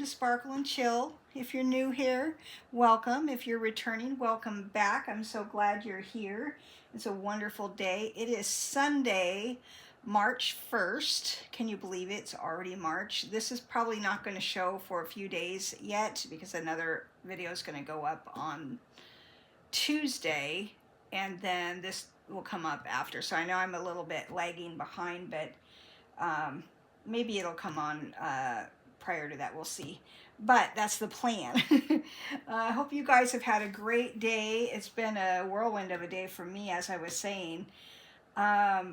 to Sparkle and Chill. If you're new here, welcome. If you're returning, welcome back. I'm so glad you're here. It's a wonderful day. It is Sunday, March 1st. Can you believe it? It's already March. This is probably not going to show for a few days yet because another video is going to go up on Tuesday, and then this will come up after. So I know I'm a little bit lagging behind, but maybe it'll come on prior to that. We'll see. But that's the plan. I hope you guys have had a great day. It's been a whirlwind of a day for me, as I was saying. I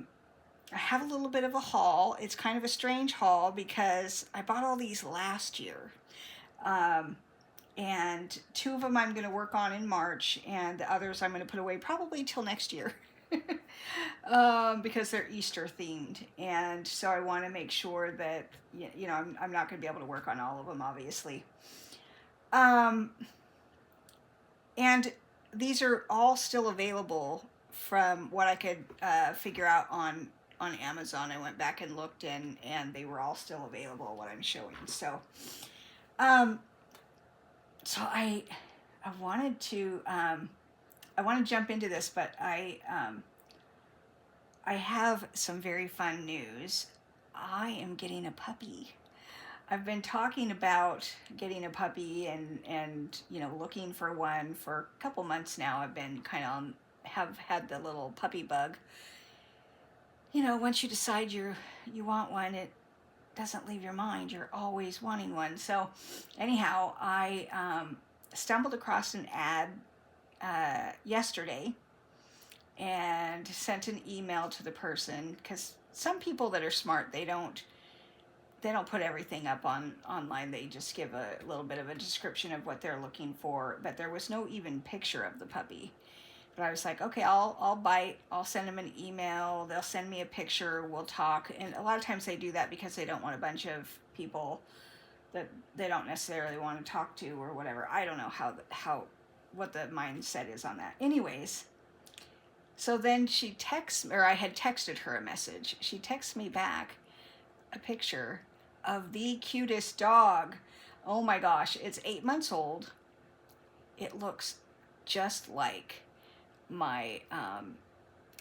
have a little bit of a haul. It's kind of a strange haul because I bought all these last year. And two of them I'm going to work on in March, and the others I'm going to put away probably till next year. Because they're Easter themed, and so I want to make sure that I'm not going to be able to work on all of them, obviously. And these are all still available from what I could figure out on Amazon. I went back and looked, and they were all still available, what I'm showing. So so I wanted to jump into this, but I have some very fun news. I am getting a puppy. I've been talking about getting a puppy and looking for one for a couple months now. I've been have had the little puppy bug. Once you decide you want one, it doesn't leave your mind. You're always wanting one. So anyhow, I stumbled across an ad yesterday and sent an email to the person, because some people that are smart, they don't put everything up online. They just give a little bit of a description of what they're looking for, but there was no even picture of the puppy. But I was like, okay, I'll bite. I'll send them an email. They'll send me a picture. We'll talk. And a lot of times they do that because they don't want a bunch of people that they don't necessarily want to talk to or whatever. I don't know what the mindset is on that. Anyways, so then she texts, or I had texted her a message. She texts me back a picture of the cutest dog. Oh my gosh, it's 8 months old. It looks just like my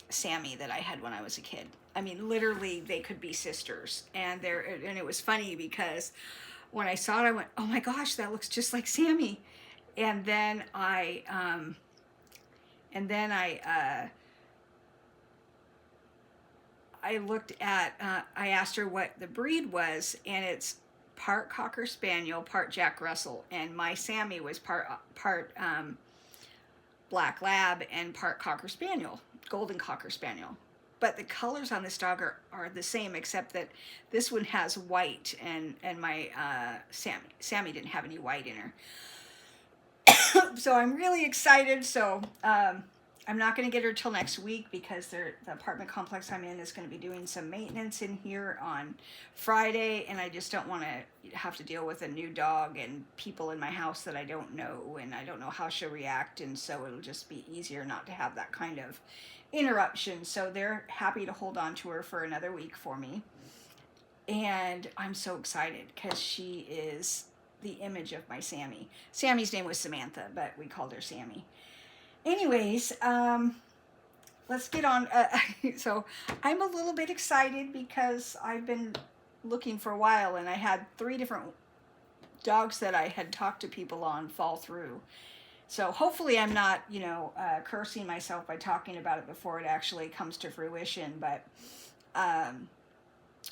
Sammy that I had when I was a kid. I mean, literally, they could be sisters. And it was funny because when I saw it, I went, "Oh my gosh, that looks just like Sammy." And then I looked at. I asked her what the breed was, and it's part Cocker Spaniel, part Jack Russell, and my Sammy was part Black Lab and part Cocker Spaniel, Golden Cocker Spaniel. But the colors on this dog are the same, except that this one has white, and my Sammy didn't have any white in her. So I'm really excited. So I'm not going to get her till next week because the apartment complex I'm in is going to be doing some maintenance in here on Friday, and I just don't want to have to deal with a new dog and people in my house that I don't know, and I don't know how she'll react, and so it'll just be easier not to have that kind of interruption. So they're happy to hold on to her for another week for me, and I'm so excited because she is the image of my Sammy. Sammy's name was Samantha, but we called her Sammy. Anyways, let's get on. So I'm a little bit excited because I've been looking for a while, and I had 3 different dogs that I had talked to people on fall through. So hopefully I'm not, cursing myself by talking about it before it actually comes to fruition. But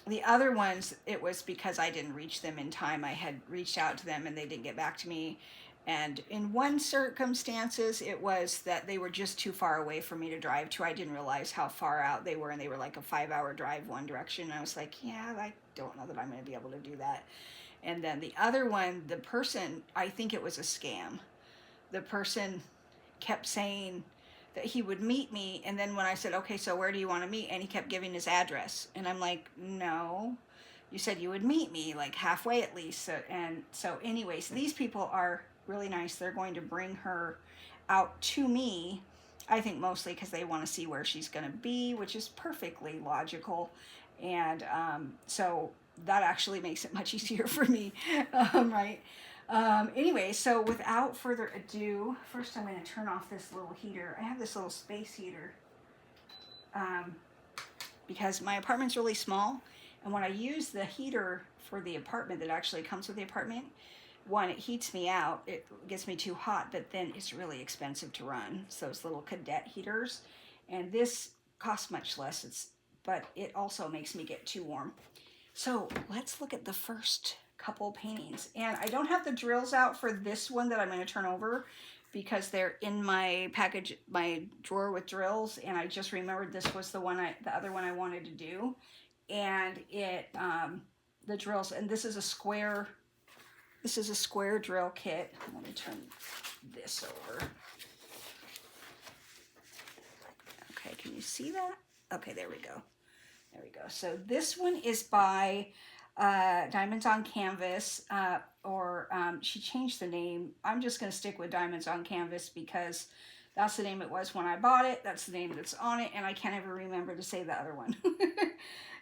the other ones, it was because I didn't reach them in time. I had reached out to them and they didn't get back to me. And in one circumstances, it was that they were just too far away for me to drive to. I didn't realize how far out they were, and they were like a 5-hour drive one direction. And I was like, yeah, I don't know that I'm going to be able to do that. And then the other one, the person, I think it was a scam. The person kept saying that he would meet me, and then when I said, okay, so where do you want to meet? And he kept giving his address. And I'm like, no, you said you would meet me like halfway at least. So anyways, these people are really nice. They're going to bring her out to me, I think mostly because they want to see where she's going to be, which is perfectly logical. And so that actually makes it much easier for me, right? Anyway, so without further ado, first I'm going to turn off this little heater. I have this little space heater um, because my apartment's really small, and when I use the heater for the apartment that actually comes with the apartment, one, it heats me out, it gets me too hot, but then it's really expensive to run. So those little cadet heaters, and this costs much less, but it also makes me get too warm. So let's look at the first couple paintings. And I don't have the drills out for this one that I'm going to turn over because they're in my package, my drawer with drills, and I just remembered this was the other one I wanted to do. And the drills, and this is a square drill kit. Let me turn this over. Okay, can you see that? Okay, there we go. There we go. So this one is by Diamonds on Canvas, she changed the name. I'm just going to stick with Diamonds on Canvas because that's the name it was when I bought it. That's the name that's on it, and I can't ever remember to say the other one.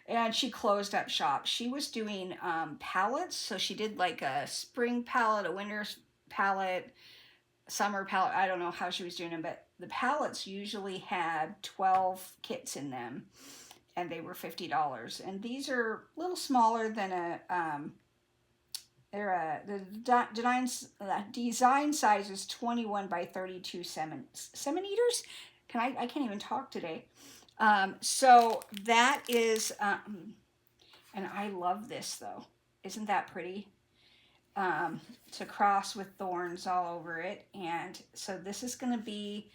And she closed up shop. She was doing palettes, so she did like a spring palette, a winter palette, summer palette. I don't know how she was doing them, but the palettes usually had 12 kits in them, and they were $50. And these are a little smaller than the design size is 21 by 32 centimeters. I can't even talk today. So that is, and I love this though. Isn't that pretty? It's a cross with thorns all over it. And so this is going to be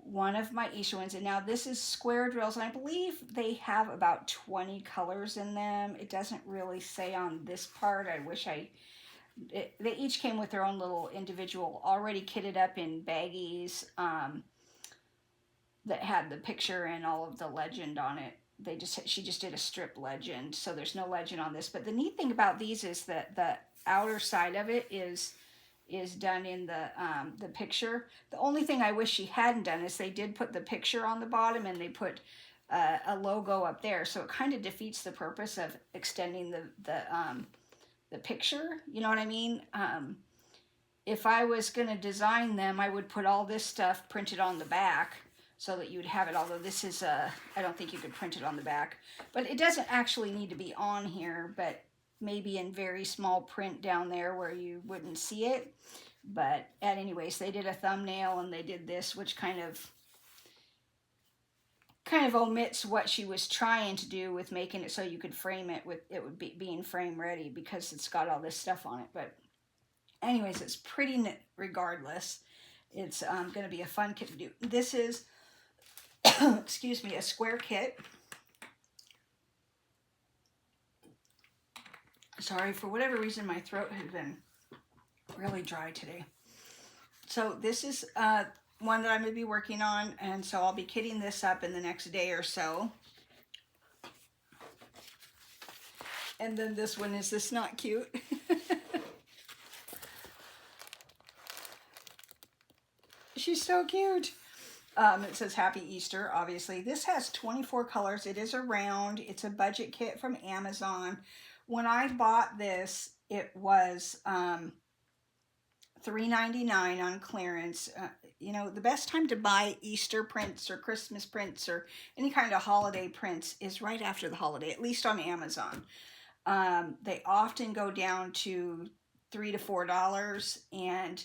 one of my Easter ones. And now this is square drills, and I believe they have about 20 colors in them. It doesn't really say on this part. I wish they each came with their own little individual, already kitted up in baggies, that had the picture and all of the legend on it. She just did a strip legend, so there's no legend on this. But the neat thing about these is that the outer side of it is done in the picture. The only thing I wish she hadn't done is they did put the picture on the bottom, and they put a logo up there, so it kind of defeats the purpose of extending the picture. You know what I mean? If I was going to design them, I would put all this stuff printed on the back so that you would have it, although this is I don't think you could print it on the back. But it doesn't actually need to be on here, but maybe in very small print down there where you wouldn't see it. But anyways, they did a thumbnail, and they did this, which kind of omits what she was trying to do with making it so you could frame it with it would be being frame ready, because it's got all this stuff on it. But anyways, it's pretty regardless. It's going to be a fun kit to do. This is excuse me, a square kit. Sorry, for whatever reason my throat has been really dry today. So this is one that I'm going to be working on, and so I'll be kitting this up in the next day or so. And then this one, is this not cute? She's so cute. It says Happy Easter, obviously. This has 24 colors. It is a round. It's a budget kit from Amazon. When I bought this, it was $3.99 on clearance. You know, the best time to buy Easter prints or Christmas prints or any kind of holiday prints is right after the holiday, at least on Amazon. They often go down to $3 to $4, and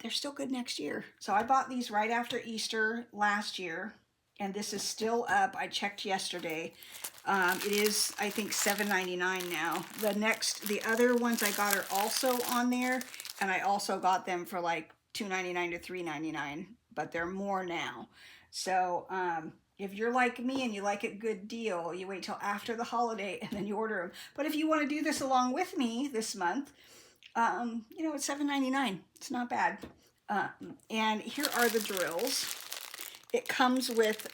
they're still good next year. So I bought these right after Easter last year, and this is still up. I checked yesterday. It is, I think, $7.99 now. The other ones I got are also on there, and I also got them for like $2.99 to $3.99, but they're more now. So if you're like me and you like a good deal, you wait till after the holiday and then you order them. But if you want to do this along with me this month, you know, it's $7.99. It's not bad. And here are the drills. It comes with,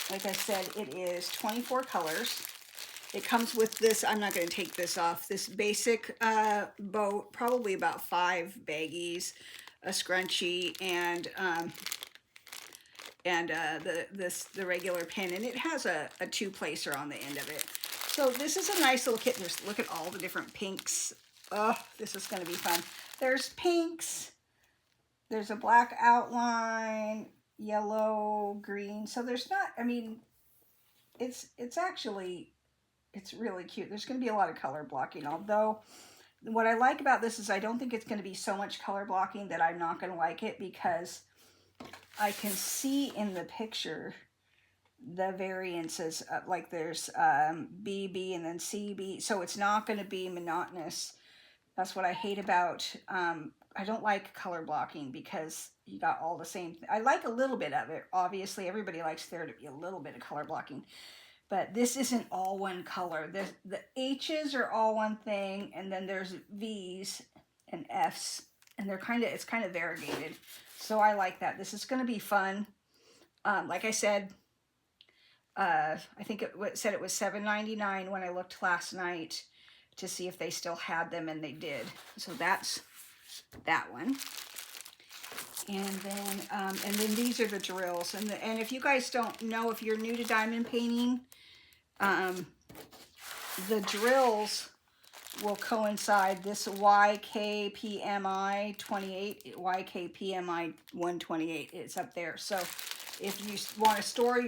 like I said, it is 24 colors. It comes with this, I'm not going to take this off, this basic boat, probably about 5 baggies, a scrunchie, and and the regular pin, and it has a two-placer on the end of it. So this is a nice little kit. Just look at all the different pinks. Oh, this is going to be fun. There's pinks. There's a black outline, yellow, green. So there's not, I mean, it's actually, it's really cute. There's going to be a lot of color blocking, although what I like about this is I don't think it's going to be so much color blocking that I'm not going to like it, because I can see in the picture the variances, like there's BB and then CB, so it's not going to be monotonous. That's what I hate about, I don't like color blocking because you got all the same. I like a little bit of it. Obviously, everybody likes there to be a little bit of color blocking, but this isn't all one color. The H's are all one thing, and then there's V's and F's, and it's kind of variegated. So I like that. This is going to be fun. Like I said, I think it said it was $7.99 when I looked last night to see if they still had them, and they did. So that's that one. And then these are the drills. And if you guys don't know, if you're new to diamond painting, the drills will coincide. This YKPMI 28, YKPMI 128, it's up there. So if you want to store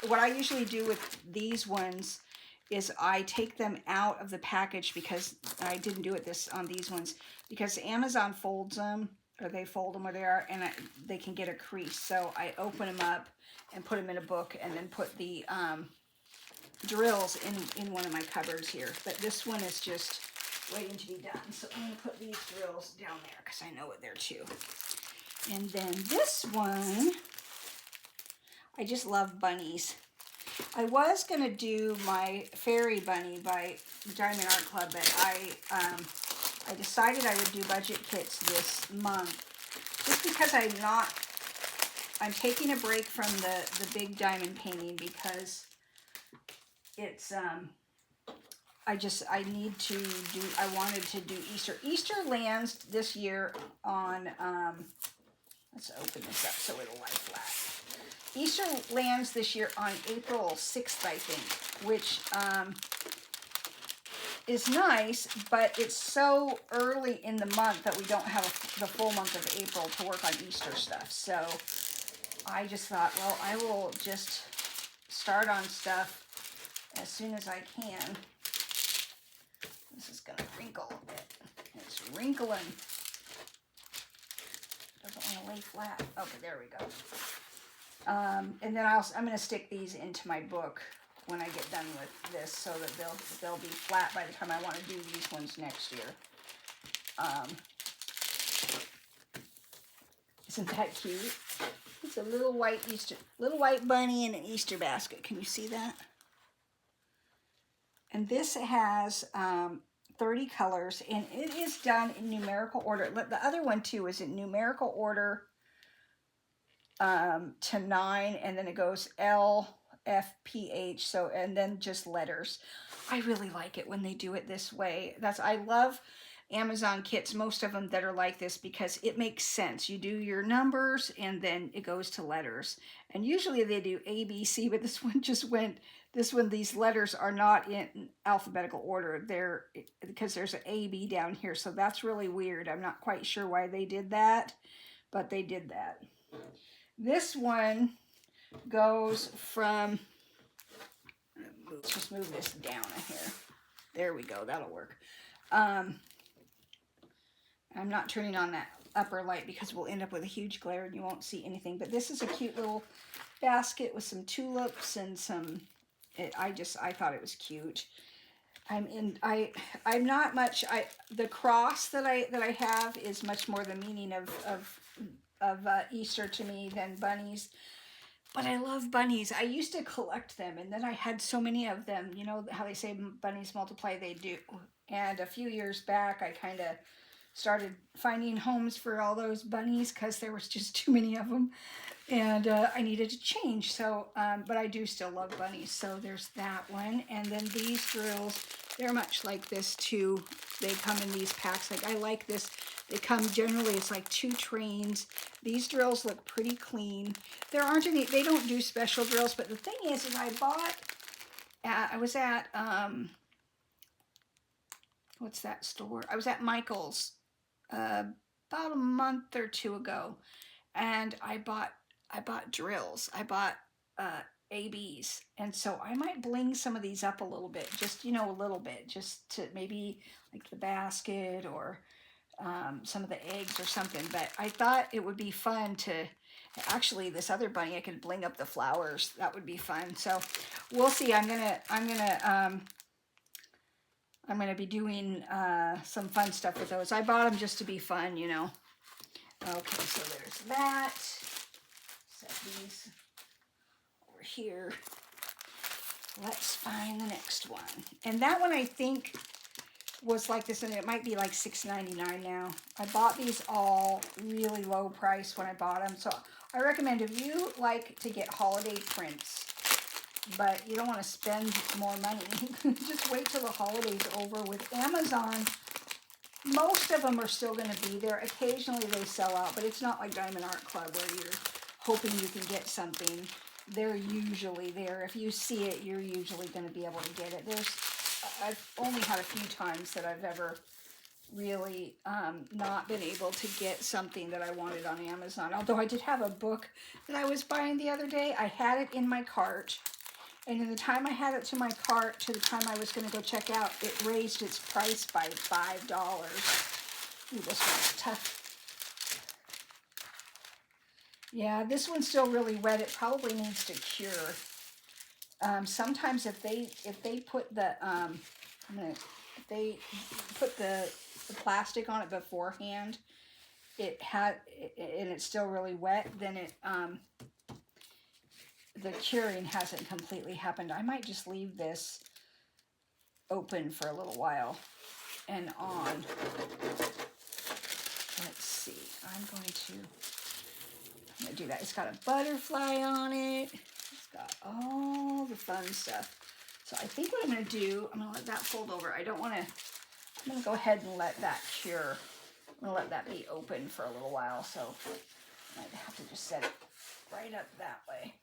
what I usually do with these ones is I take them out of the package, because I didn't do it on these ones, because Amazon folds them, or they fold them where they are, and they can get a crease. So I open them up and put them in a book, and then put the drills in one of my cupboards here. But this one is just waiting to be done. So I'm going to put these drills down there because I know it there too. And then this one, I just love bunnies. I was going to do my fairy bunny by Diamond Art Club, but I decided I would do budget kits this month, just because I'm taking a break from the big diamond painting, because it's, I wanted to do Easter. Easter lands this year on, let's open this up so it'll lie flat. Easter lands this year on April 6th, I think, which is nice, but it's so early in the month that we don't have the full month of April to work on Easter stuff. So I just thought, well, I will just start on stuff as soon as I can. This is going to wrinkle a bit. It's wrinkling. Doesn't want to lay flat. Okay, there we go. And then I'm going to stick these into my book when I get done with this, so that they'll be flat by the time I want to do these ones next year. Isn't that cute? It's a little white bunny in an Easter basket. Can you see that? And this has 30 colors, and it is done in numerical order. The other one too is in numerical order to 9, and then it goes L, F, P, H, so, and then just letters. I really like it when they do it this way. I love Amazon kits, most of them that are like this, because it makes sense. You do your numbers and then it goes to letters. And usually they do A, B, C, but this one just went, these letters are not in alphabetical order. Because there's an A, B down here, so that's really weird. I'm not quite sure why they did that, but they did that. This one goes from, let's just move this down here. There we go, that'll work. I'm not turning on that upper light because we'll end up with a huge glare and you won't see anything. But this is a cute little basket with some tulips and some, I thought it was cute. The cross that I have is much more the meaning of Easter to me than bunnies. But I love bunnies. I used to collect them, and then I had so many of them. You know how they say bunnies multiply? They do. And a few years back, I kind of started finding homes for all those bunnies because there was just too many of them, and I needed to change. So, but I do still love bunnies. So there's that one, and then these drills, they're much like this too. They come in these packs. Like I like this. They come generally, it's like 2 trains. These drills look pretty clean. There aren't any, they don't do special drills, but the thing is I bought, I was at, what's that store? I was at Michael's about a month or 2 ago, and I bought drills. I bought ABs, and so I might bling some of these up a little bit, just a little bit, just to maybe like the basket or some of the eggs or something. But I thought it would be fun to actually, this other bunny, I could bling up the flowers. That would be fun. So we'll see. I'm gonna be doing some fun stuff with those. I bought them just to be fun. Okay, so there's that. Set these over here. Let's find the next one. And that one I think was like this, and it might be like $6.99 now. I bought these all really low price when I bought them. So I recommend, if you like to get holiday prints, but you don't want to spend more money, just wait till the holiday's over. With Amazon, most of them are still going to be there. Occasionally they sell out, but it's not like Diamond Art Club where you're hoping you can get something. They're usually there. If you see it, you're usually going to be able to get it. I've only had a few times that I've ever really not been able to get something that I wanted on Amazon. Although I did have a book that I was buying the other day. I had it in my cart, and in the time I had it to my cart to the time I was going to go check out, it raised its price by $5. Ooh, this one's tough. Yeah, this one's still really wet. It probably needs to cure. Sometimes if they put the if they put the plastic on it beforehand, and it's still really wet, then the curing hasn't completely happened. I might just leave this open for a little while and on. Let's see. I'm gonna do that. It's got a butterfly on it. It's got all the fun stuff. So I think what I'm going to do, I'm going to let that fold over. I'm going to go ahead and let that cure. I'm going to let that be open for a little while. So I might have to just set it right up that way.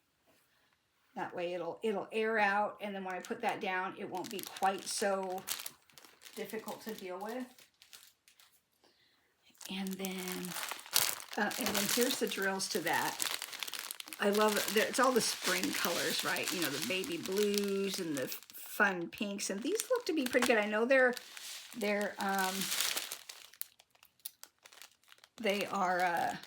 That way it'll air out, and then when I put that down, it won't be quite so difficult to deal with. And then here's the drills to that. I love it. It's all the spring colors, right? The baby blues and the fun pinks, and these look to be pretty good. I know they are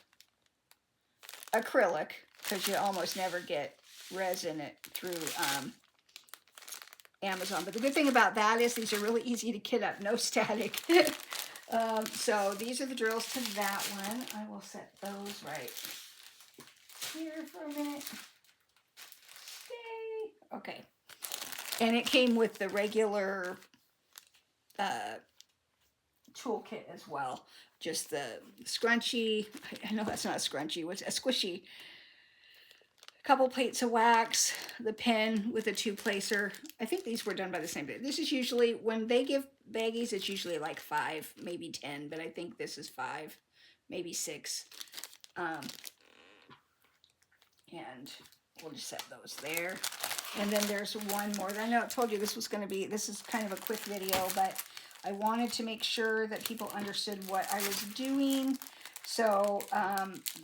acrylic, because you almost never get resin through Amazon. But the good thing about that is these are really easy to kit up, no static. So these are the drills to that one. I will set those right here for a minute. Stay. Okay. And it came with the regular toolkit as well. Just the scrunchie. I know that's not a scrunchie. What's a squishy? Couple plates of wax, the pen with a 2-placer. I think these were done by the same day. This is usually, when they give baggies, it's usually like 5, maybe 10, but I think this is 5, maybe 6. And we'll just set those there. And then there's one more. I know I told you this is kind of a quick video, but I wanted to make sure that people understood what I was doing. So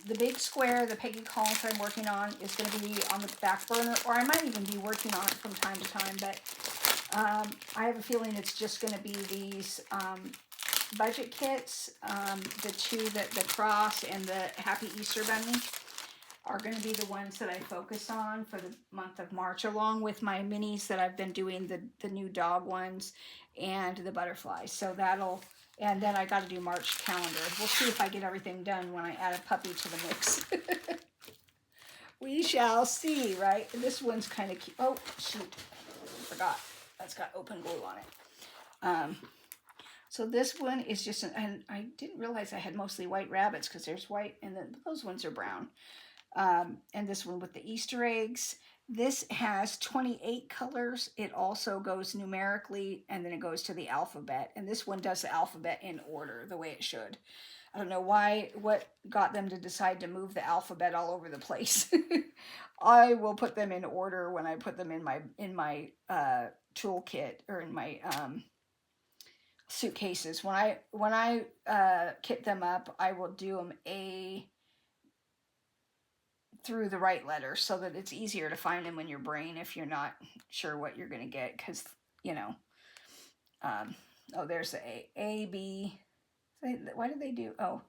the big square, the Peggy Collins that I'm working on, is going to be on the back burner, or I might even be working on it from time to time, but I have a feeling it's just going to be these budget kits. The two, the cross and the Happy Easter Bunny, are going to be the ones that I focus on for the month of March, along with my minis that I've been doing, the new dog ones and the butterflies. So and then I got to do March calendar. We'll see if I get everything done when I add a puppy to the mix. We shall see, right? This one's kind of cute. Oh, shoot. I forgot. That's got open glue on it. So this one is just, and I didn't realize I had mostly white rabbits because there's white and then those ones are brown. And this one with the Easter eggs. This has 28 colors. It also goes numerically and then it goes to the alphabet. And this one does the alphabet in order the way it should. I don't know what got them to decide to move the alphabet all over the place. I will put them in order when I put them in my toolkit or in my suitcases. When I kit them up, I will do them through the right letters so that it's easier to find them in your brain if you're not sure what you're going to get, because you know, oh, there's the A, B. Why did they do, oh,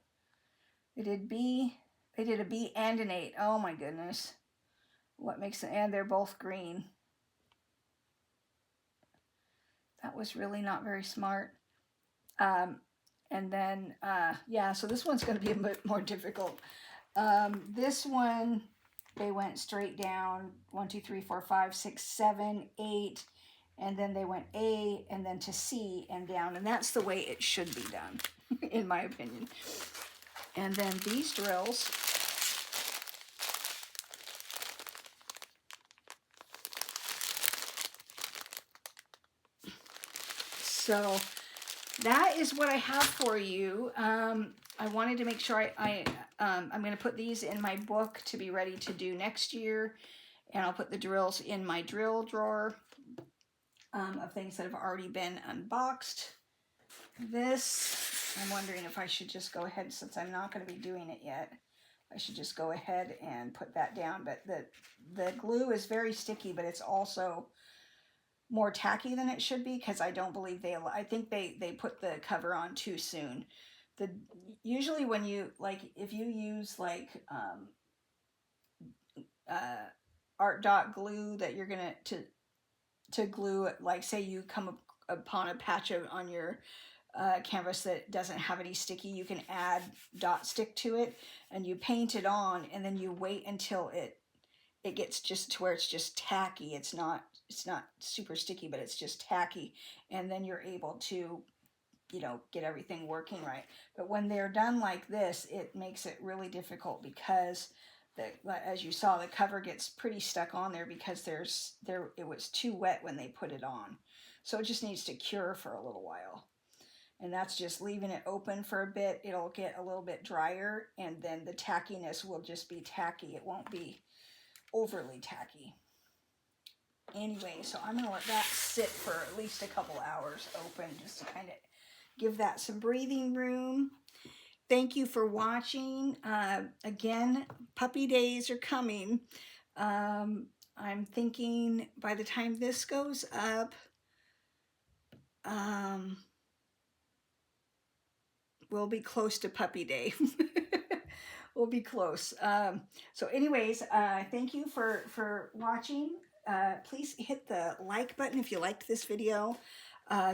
they did B, they did a B and an 8. Oh my goodness. What makes it, and they're both green. That was really not very smart. And then, yeah, so this one's going to be a bit more difficult. This one, they went straight down, 1, 2, 3, 4, 5, 6, 7, 8, and then they went A and then to C and down, and that's the way it should be done, in my opinion. And then these drills, so that is what I have for you. I wanted to make sure I'm going to put these in my book to be ready to do next year. And I'll put the drills in my drill drawer of things that have already been unboxed. This, I'm wondering if I should just go ahead, since I'm not going to be doing it yet, I should just go ahead and put that down. But the glue is very sticky, but it's also more tacky than it should be, because I don't believe I think they put the cover on too soon. Usually when you, like, if you use like art dot glue that you're gonna to glue it, like say you come upon a patch on your canvas that doesn't have any sticky, you can add dot stick to it and you paint it on, and then you wait until it gets just to where it's just tacky. It's not super sticky, but it's just tacky, and then you're able to, you know, get everything working right. But when they're done like this, it makes it really difficult, because as you saw, the cover gets pretty stuck on there because it was too wet when they put it on. So it just needs to cure for a little while. And that's just leaving it open for a bit. It'll get a little bit drier, and then the tackiness will just be tacky. It won't be overly tacky. Anyway, so I'm going to let that sit for at least a couple hours open, just to kind of give that some breathing room. Thank you for watching. Again, puppy days are coming. I'm thinking by the time this goes up, we'll be close to puppy day. We'll be close. So anyways, thank you for watching. Please hit the like button if you liked this video.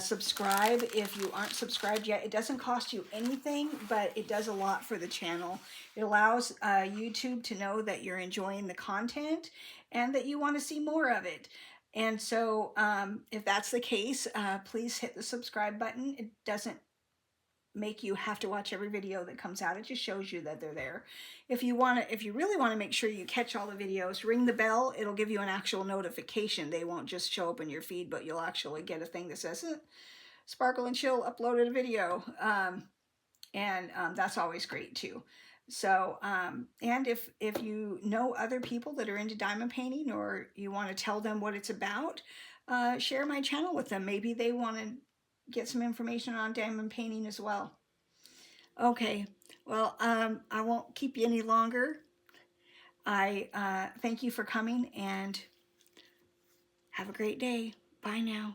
Subscribe if you aren't subscribed yet. It doesn't cost you anything, but it does a lot for the channel. It allows YouTube to know that you're enjoying the content and that you want to see more of it. And so if that's the case, please hit the subscribe button. It doesn't make you have to watch every video that comes out. It just shows you that they're there. If you really want to make sure you catch all the videos, ring the bell. It'll give you an actual notification. They won't just show up in your feed, but you'll actually get a thing that says Sparkle and Chill uploaded a video. That's always great too. So, and if you know other people that are into diamond painting, or you want to tell them what it's about, share my channel with them. Maybe they want to get some information on diamond painting as well. Okay, well, I won't keep you any longer. I thank you for coming, and have a great day. Bye now.